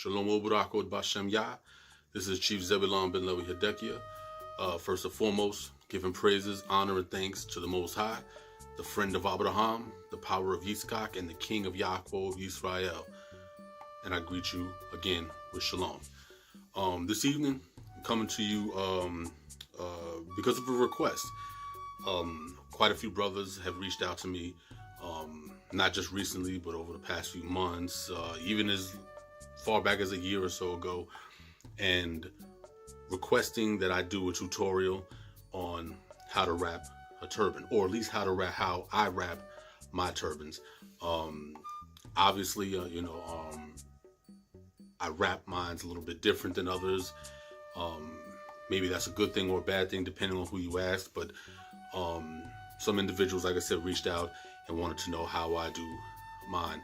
Shalom Ubarakot Bashem Yah. This is Chief Zebulon Ben Lewi Hedeqyah. First and foremost, giving praises, honor, and thanks to the Most High, the friend of Abraham, the power of Yitzchak, and the king of Yaakov, Yisrael. And I greet you again with Shalom. This evening, I'm coming to you because of a request. Quite a few brothers have reached out to me, not just recently, but over the past few months, even as far back as a year or so ago, and requesting that I do a tutorial on how to wrap a turban, or at least how I wrap my turbans. Obviously, I wrap mines a little bit different than others. Maybe that's a good thing or a bad thing, depending on who you ask. But some individuals, like I said, reached out and wanted to know how I do mine.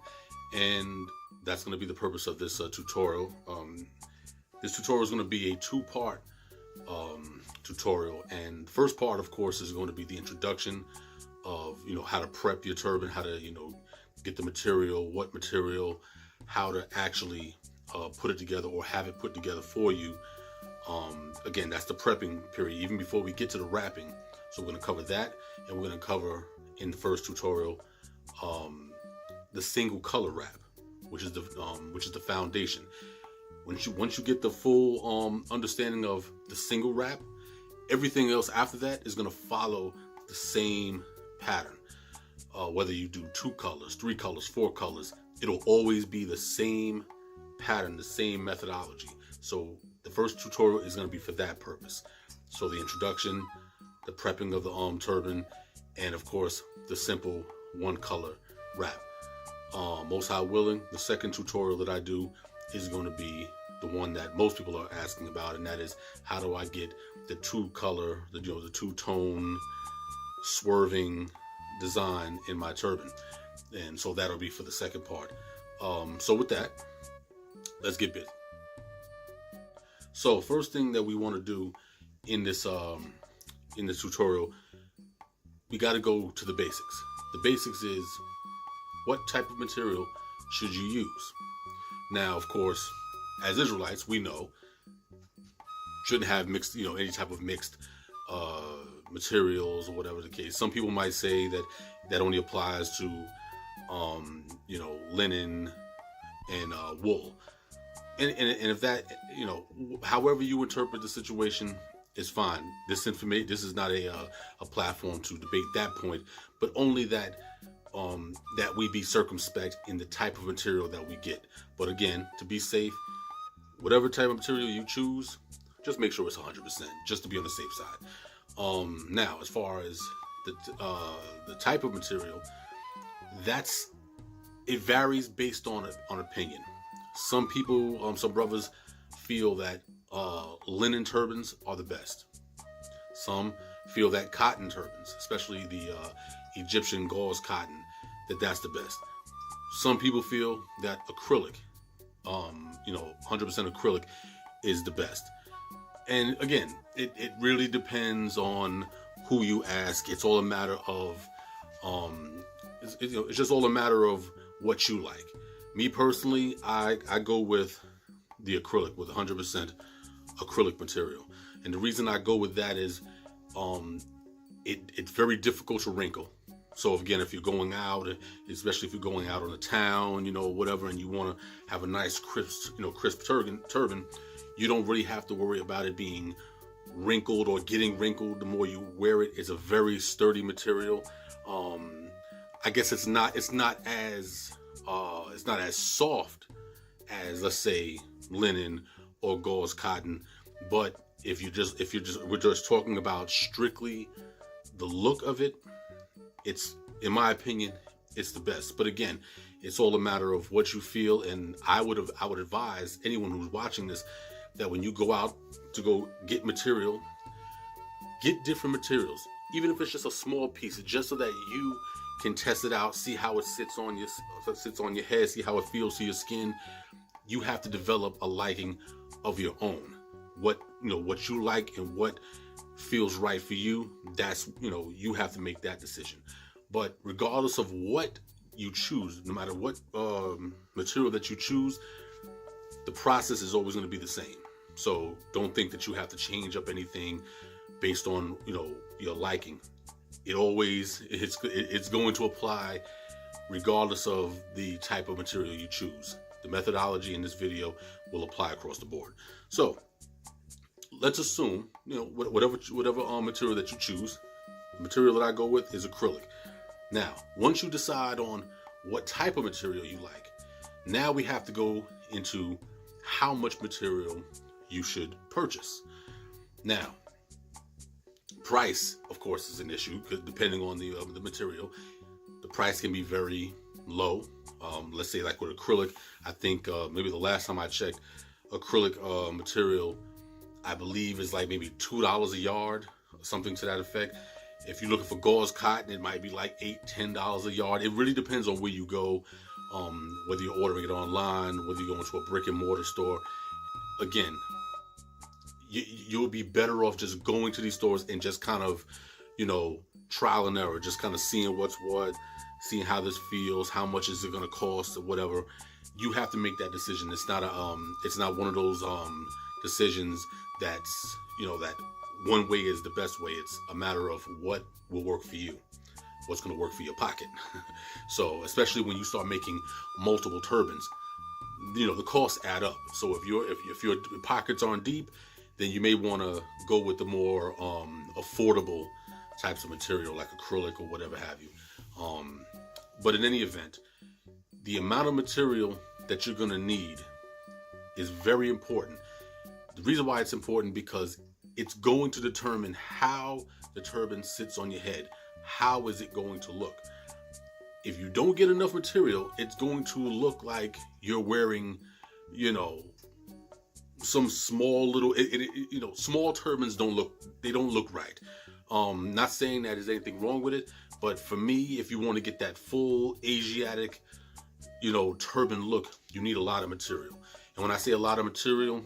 And that's going to be the purpose of this tutorial. This tutorial is going to be a two-part tutorial. And the first part, of course, is going to be the introduction of, how to prep your turban, how to, get the material, what material, how to actually put it together or have it put together for you. Again, that's the prepping period, even before we get to the wrapping. So we're going to cover that, and we're going to cover in the first tutorial the single color wrap, which is the foundation. Once you get the full understanding of the single wrap, everything else after that is going to follow the same pattern. Whether you do 2 colors, 3 colors, 4 colors, it'll always be the same pattern, the same methodology. So the first tutorial is going to be for that purpose. So the introduction, the prepping of the turban, and of course the simple 1 color wrap. Most High willing, the second tutorial that I do is going to be the one that most people are asking about, and that is, how do I get the 2 color, the 2-tone swerving design in my turban. And so that'll be for the second part. So with that, let's get busy. So first thing that we want to do in this tutorial, we got to go to the basics. The basics is, what type of material should you use? Now, of course, as Israelites, we know shouldn't have mixed, any type of mixed materials or whatever the case. Some people might say that only applies to linen and wool. And if that, however you interpret the situation is fine. This is not a platform to debate that point, but only that we be circumspect in the type of material that we get. But again, to be safe, whatever type of material you choose, just make sure it's 100%, just to be on the safe side. Now, as far as the type of material, it varies based on opinion. Some people, some brothers feel that linen turbans are the best. Some feel that cotton turbans, especially the Egyptian gauze cotton, that's the best. Some people feel that acrylic, 100% acrylic is the best. And again, it really depends on who you ask. It's all a matter of, it's just all a matter of what you like. Me personally, I go with the acrylic, with 100% acrylic material. And the reason I go with that is, it's very difficult to wrinkle. So again, if you're going out, especially if you're going out on a town, whatever, and you want to have a nice crisp turban, you don't really have to worry about it being wrinkled or getting wrinkled. The more you wear it, it's a very sturdy material. I guess it's not as soft as, let's say, linen or gauze cotton. But we're just talking about strictly the look of it, it's, in my opinion, it's the best. But again, it's all a matter of what you feel. And I would advise anyone who's watching this that when you go out to go get material, get different materials, even if it's just a small piece, just so that you can test it out, see how it sits on your head, see how it feels to your skin. You have to develop a liking of your own. What you like and what feels right for you, that's, you have to make that decision. But regardless of what you choose, no matter what material that you choose, the process is always going to be the same. So don't think that you have to change up anything based on, your liking. It's going to apply regardless of the type of material you choose. The methodology in this video will apply across the board. So let's assume, whatever material that you choose, the material that I go with is acrylic. Now, once you decide on what type of material you like, now we have to go into how much material you should purchase. Now, price, of course, is an issue, because depending on the material, the price can be very low. Let's say like with acrylic, I think maybe the last time I checked, acrylic material, I believe, is like maybe $2 a yard, something to that effect. If you're looking for gauze cotton, it might be like $8-10 a yard. It really depends on where you go, whether you're ordering it online, whether you're going to a brick and mortar store. Again, you'll be better off just going to these stores and just kind of, trial and error, just kind of seeing what's what, seeing how this feels, how much is it going to cost, or whatever. You have to make that decision. It's not one of those decisions that's, that one way is the best way. It's a matter of what will work for you, what's going to work for your pocket. So especially when you start making multiple turbans, the costs add up. So if your pockets aren't deep, then you may want to go with the more affordable types of material like acrylic or whatever have you. But in any event, the amount of material that you're going to need is very important. The reason why it's important, because it's going to determine how the turban sits on your head. How is it going to look? If you don't get enough material, it's going to look like you're wearing, some small little, small turbans don't look right. Not saying that there's anything wrong with it, but for me, if you want to get that full Asiatic, turban look, you need a lot of material. And when I say a lot of material,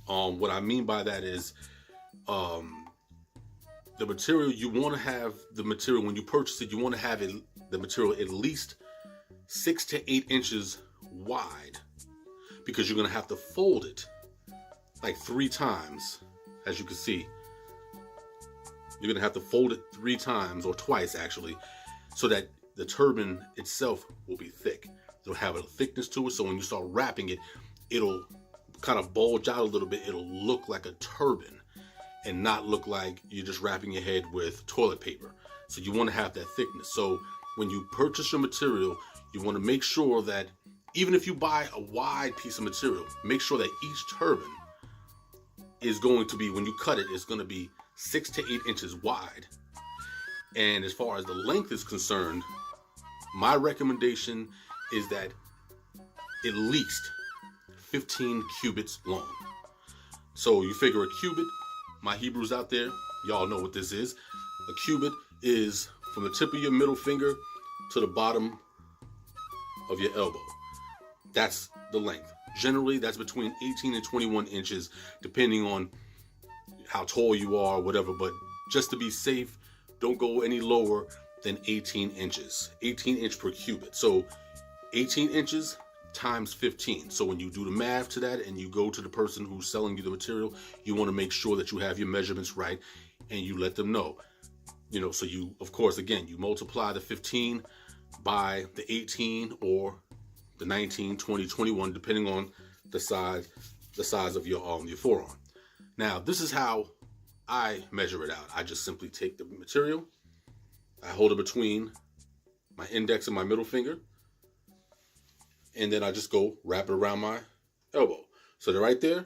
what I mean by that is, the material, you want to have the material, when you purchase it, you want to have the material at least 6 to 8 inches wide, because you're going to have to fold it like 3 times. As you can see, you're going to have to fold it 3 times, or twice actually, so that the turban itself will be thick. It'll have a thickness to it, so when you start wrapping it, it'll kind of bulge out a little bit. It'll look like a turban and not look like you're just wrapping your head with toilet paper. So you want to have that thickness. So when you purchase your material, you want to make sure that even if you buy a wide piece of material, make sure that each turban is going to be, when you cut it, it's going to be 6 to 8 inches wide. And as far as the length is concerned, my recommendation is that at least 15 cubits long. So you figure a cubit, my Hebrews out there, y'all know what this is. A cubit is from the tip of your middle finger to the bottom of your elbow. That's the length. Generally, that's between 18 and 21 inches, depending on how tall you are, whatever. But just to be safe, don't go any lower than 18 inches. 18 inch per cubit. So 18 inches times 15. So when you do the math to that and you go to the person who's selling you the material, you want to make sure that you have your measurements right and you let them know. So you, of course, again, you multiply the 15 by the 18 or the 19, 20, 21, depending on the size of your forearm. Now, this is how I measure it out. I just simply take the material, I hold it between my index and my middle finger, and then I just go wrap it around my elbow. So right there,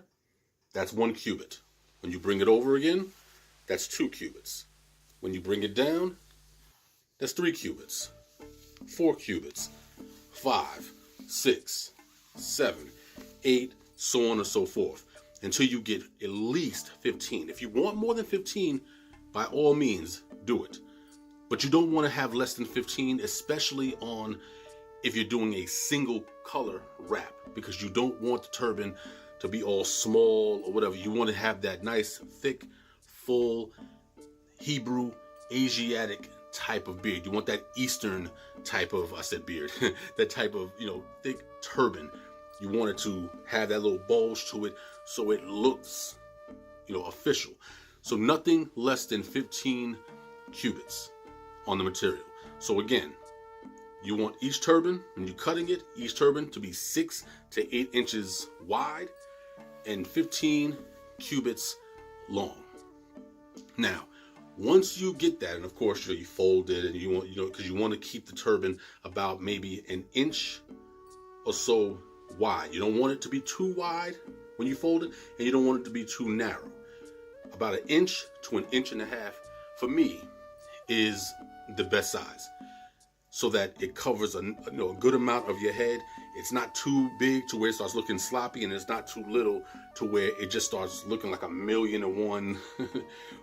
that's 1 cubit. When you bring it over again, that's 2 cubits. When you bring it down, that's 3 cubits, 4 cubits, 5, 6, 7, 8, so on and so forth, until you get at least 15. If you want more than 15, by all means, do it. But you don't want to have less than 15, especially if you're doing a single color wrap, because you don't want the turban to be all small or whatever. You want to have that nice, thick, full Hebrew, Asiatic type of beard. You want that Eastern type of, I said beard, that type of, thick turban. You want it to have that little bulge to it so it looks, official. So nothing less than 15 cubits on the material. So again, you want each turban, when you're cutting it, each turban to be 6 to 8 inches wide and 15 cubits long. Now, once you get that, and of course you fold it, and you want, because you want to keep the turban about maybe an inch or so wide. You don't want it to be too wide when you fold it, and you don't want it to be too narrow. About an inch to an inch and a half, for me, is the best size, so that it covers a good amount of your head. It's not too big to where it starts looking sloppy, and it's not too little to where it just starts looking like 1,000,001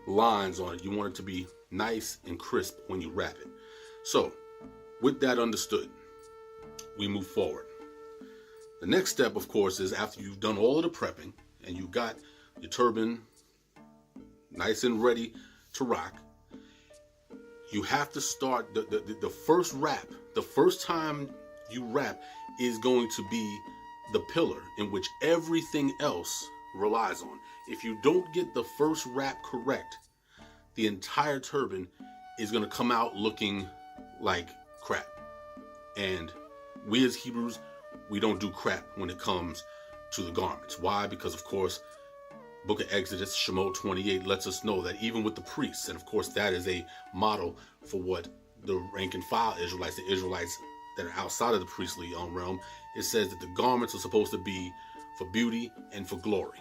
lines on it. You want it to be nice and crisp when you wrap it. So, with that understood, we move forward. The next step, of course, is after you've done all of the prepping and you got your turban nice and ready to rock, you have to start the first wrap. The first time you wrap is going to be the pillar in which everything else relies on. If you don't get the first wrap correct, the entire turban is going to come out looking like crap. And we as Hebrews, we don't do crap when it comes to the garments. Why? Because of course, Book of Exodus, Shemot 28 lets us know that even with the priests, and of course that is a model for what the rank and file Israelites, the Israelites that are outside of the priestly realm, it says that the garments are supposed to be for beauty and for glory.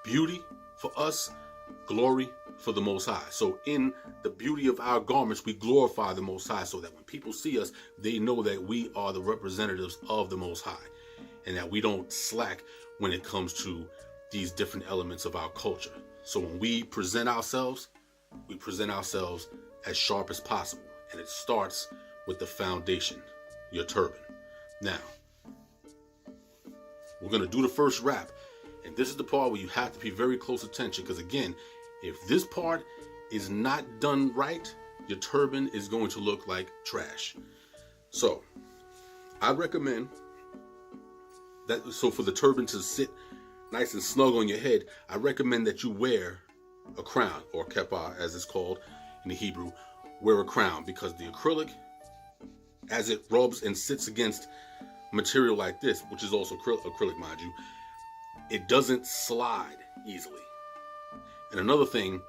Beauty for us, glory for the Most High. So in the beauty of our garments, we glorify the Most High, so that when people see us, they know that we are the representatives of the Most High, and that we don't slack when it comes to these different elements of our culture. So when we present ourselves as sharp as possible. And it starts with the foundation, your turban. Now, we're going to do the first wrap. And this is the part where you have to pay very close attention. Because again, if this part is not done right, your turban is going to look like trash. So, I recommend that, so for the turban to sit nice and snug on your head, I recommend that you wear a crown, or keppah as it's called in the Hebrew. Wear a crown, because the acrylic, as it rubs and sits against material like this, which is also acrylic, mind you, it doesn't slide easily. And another thing,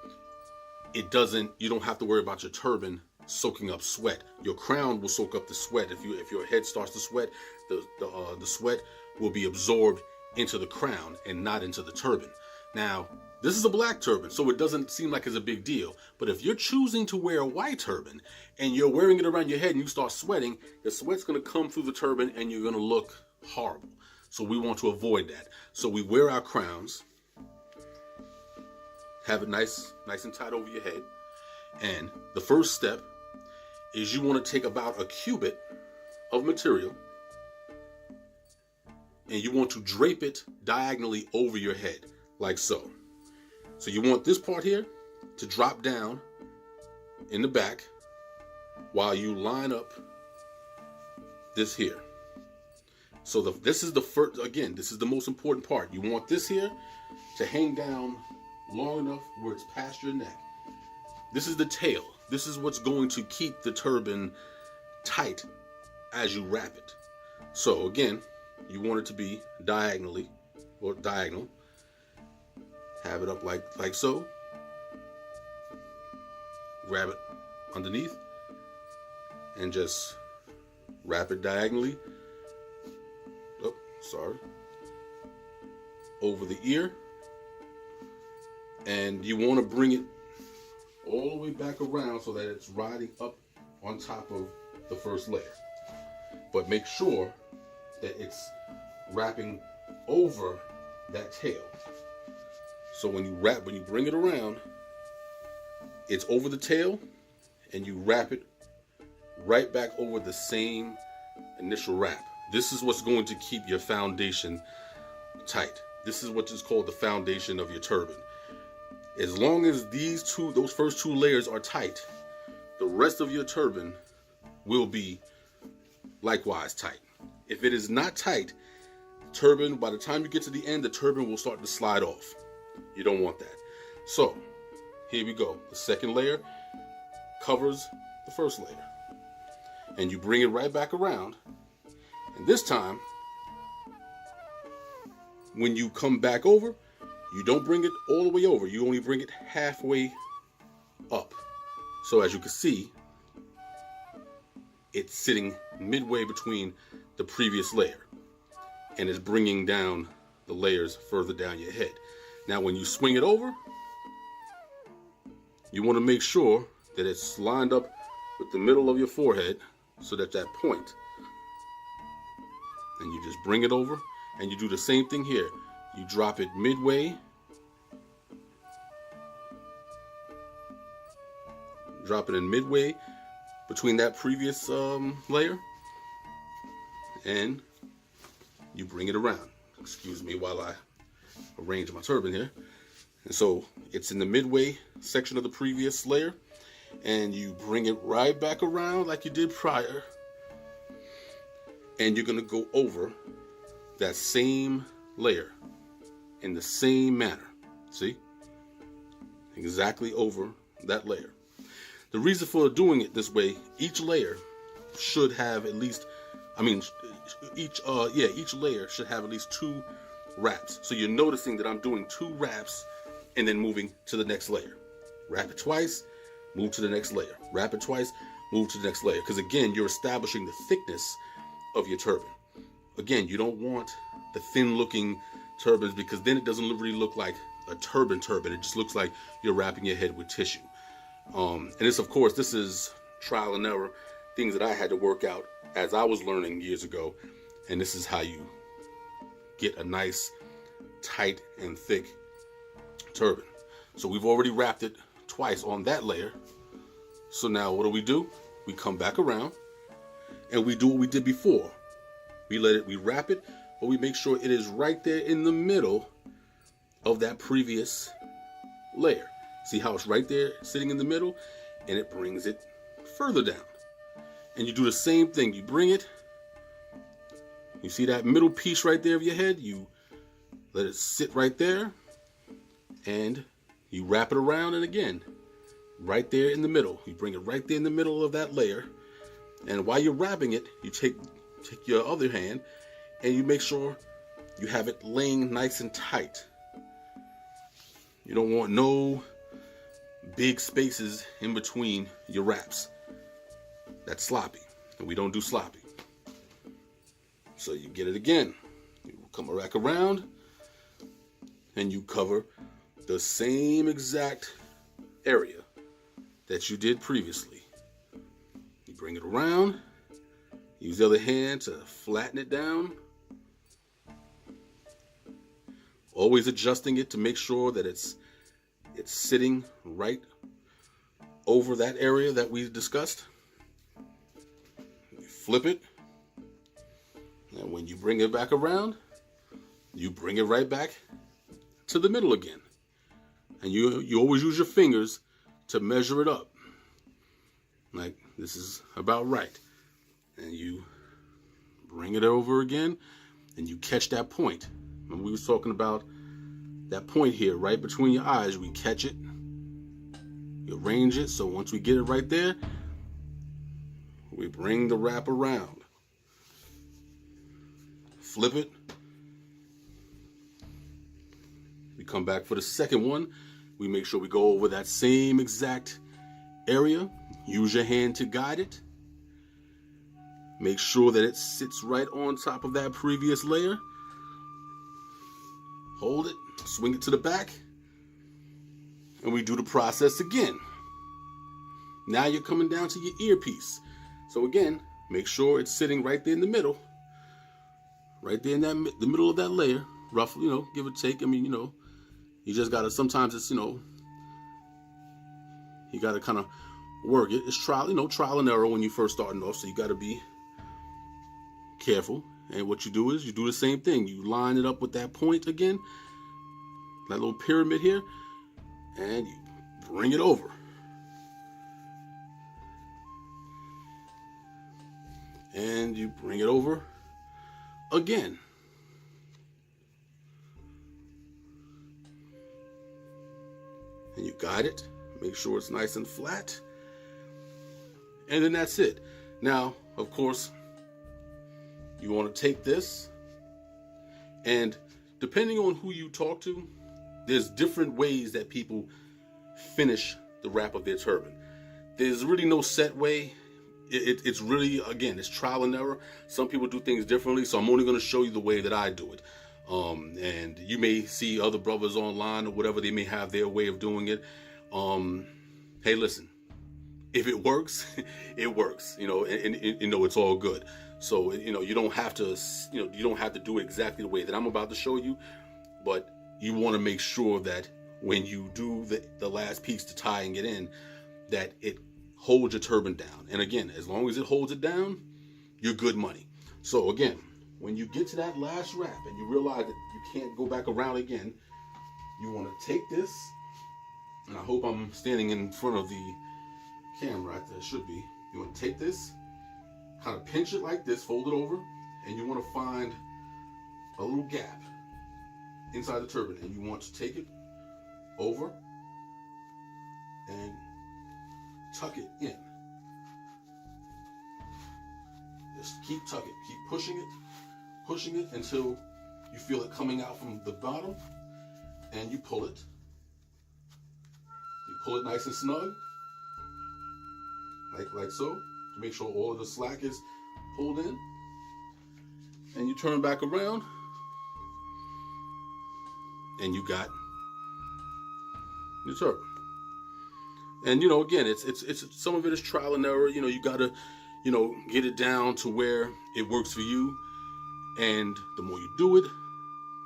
you don't have to worry about your turban soaking up sweat. Your crown will soak up the sweat. If your head starts to sweat, the sweat will be absorbed into the crown and not into the turban. Now, this is a black turban, so it doesn't seem like it's a big deal. But if you're choosing to wear a white turban and you're wearing it around your head and you start sweating, the sweat's going to come through the turban and you're going to look horrible. So we want to avoid that. So we wear our crowns, have it nice and tight over your head. And the first step is you want to take about a cubit of material and you want to drape it diagonally over your head, like so. So you want this part here to drop down in the back while you line up this here. So this is the first, again, this is the most important part. You want this here to hang down long enough where it's past your neck. This is the tail. This is what's going to keep the turban tight as you wrap it. So again, you want it to be diagonal. Have it up like so. Grab it underneath and just wrap it diagonally. Over the ear. And you want to bring it all the way back around so that it's riding up on top of the first layer. But make sure that it's wrapping over that tail. So when you bring it around, it's over the tail and you wrap it right back over the same initial wrap. This is what's going to keep your foundation tight. This is what is called the foundation of your turban. As long as those first two layers are tight, the rest of your turban will be likewise tight. If it is not tight, turban, by the time you get to the end, the turban will start to slide off. You don't want that. So here we go. The second layer covers the first layer. And you bring it right back around. And this time, when you come back over, you don't bring it all the way over. You only bring it halfway up. So as you can see, it's sitting midway between the previous layer. And it's bringing down the layers further down your head. Now when you swing it over, you want to make sure that it's lined up with the middle of your forehead, so that point. And you just bring it over, and you do the same thing here. You drop it midway. Drop it in midway between that previous layer. And you bring it around. Excuse me while I arrange my turban here. And so it's in the midway section of the previous layer. And you bring it right back around like you did prior. And you're going to go over that same layer in the same manner. See? Exactly over that layer. The reason for doing it this way, each layer should have at least, each layer should have at least 2 wraps. So you're noticing that I'm doing 2 wraps and then moving to the next layer. Wrap it twice, move to the next layer. Wrap it twice, move to the next layer. Because again, you're establishing the thickness of your turban. Again, you don't want the thin looking turbans, because then it doesn't really look like a turban. It just looks like you're wrapping your head with tissue. And this is trial and error, things that I had to work out as I was learning years ago. And this is how you get a nice, tight, and thick turban. So we've already wrapped it twice on that layer. So now what do? We come back around and we do what we did before. We wrap it, but we make sure it is right there in the middle of that previous layer. See how it's right there sitting in the middle, and it brings it further down. And you do the same thing. You bring it, you see that middle piece right there of your head, you let it sit right there, and you wrap it around, and again, right there in the middle. You bring it right there in the middle of that layer, and while you're wrapping it, you take your other hand, and you make sure you have it laying nice and tight. You don't want no big spaces in between your wraps. That's sloppy, and we don't do sloppy. So you get it again. You come back around, and you cover the same exact area that you did previously. You bring it around, use the other hand to flatten it down. Always adjusting it to make sure that it's sitting right over that area that we discussed. You flip it, and when you bring it back around, you bring it right back to the middle again. And you always use your fingers to measure it up. Like, this is about right. And you bring it over again, and you catch that point. When we was talking about that point here, right between your eyes, we catch it, you arrange it, so once we get it right there, we bring the wrap around, flip it, we come back for the second one, we make sure we go over that same exact area, use your hand to guide it, make sure that it sits right on top of that previous layer, hold it, swing it to the back, and we do the process again. Now you're coming down to your earpiece. So again, make sure it's sitting right there in the middle, right there in the middle of that layer, roughly, give or take. You just gotta, sometimes it's, you gotta kind of work it. It's trial and error when you first starting off, so you gotta be careful. And what you do is you do the same thing. You line it up with that point again, that little pyramid here, and you bring it over. And you bring it over again. and you guide it. Make sure it's nice and flat. And then that's it. Now, of course, you want to take this, and depending on who you talk to, there's different ways that people finish the wrap of their turban. There's really no set way. It's really, again, it's trial and error. Some people do things differently, so I'm only going to show you the way that I do it. And you may see other brothers online or whatever, they may have their way of doing it. Hey, listen, if it works, it works, and it's all good. So, you don't have to, you don't have to do it exactly the way that I'm about to show you, but you want to make sure that when you do the last piece to tying it in, that it holds your turban down. And again, as long as it holds it down, you're good money. So again, when you get to that last wrap and you realize that you can't go back around again, you want to take this, and I hope I'm standing in front of the camera right there, it should be. You want to take this, kind of pinch it like this, fold it over, and you want to find a little gap inside the turban, and you want to take it over and tuck it in. Just keep tucking, keep pushing it until you feel it coming out from the bottom, and you pull it. You pull it nice and snug, like so, to make sure all of the slack is pulled in. And you turn back around, and you got your turban. And again, it's some of it is trial and error. You gotta, get it down to where it works for you. And the more you do it,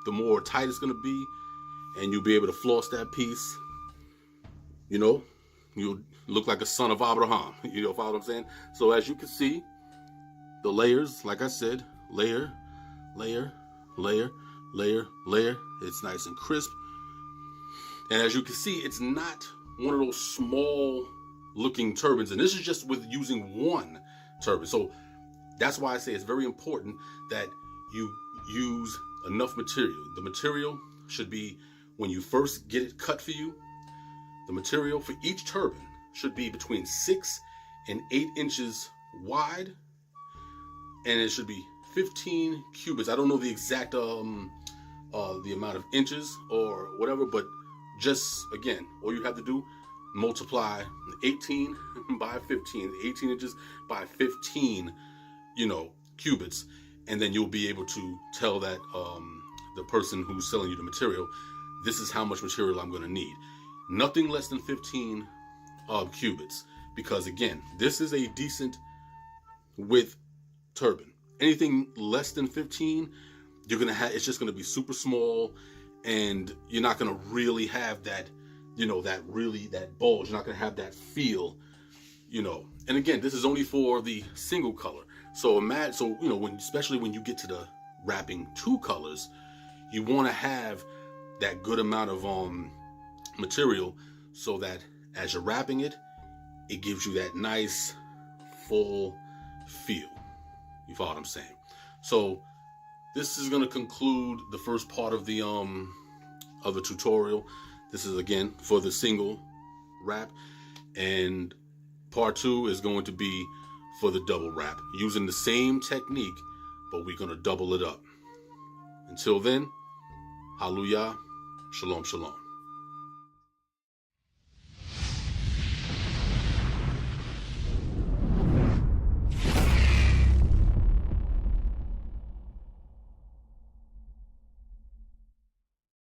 the more tight it's gonna be, and you'll be able to floss that piece. You'll look like a son of Abraham. Follow what I'm saying? So as you can see, the layers, like I said, layer, layer, layer, layer, layer. It's nice and crisp. And as you can see, it's not one of those small looking turbans. And this is just with using one turban. So that's why I say it's very important that you use enough material. The material should be, when you first get it cut for you, the material for each turban should be between 6 and 8 inches wide. And it should be 15 cubits. I don't know the exact the amount of inches or whatever, but just, again, all you have to do, multiply 18 by 15, 18 inches by 15, cubits, and then you'll be able to tell that the person who's selling you the material, this is how much material I'm going to need. Nothing less than 15 cubits, because again, this is a decent width turban. Anything less than 15, you're gonna have, it's just gonna be super small, and you're not gonna really have that, that bulge. You're not gonna have that feel, And again, this is only for the single color. So especially when you get to the wrapping 2 colors, you want to have that good amount of material, so that as you're wrapping it, it gives you that nice full feel. You follow what I'm saying? So this is going to conclude the first part of the tutorial. This is again for the single wrap, and part 2 is going to be for the double wrap, using the same technique, but we're going to double it up. Until then, hallelujah, shalom, shalom.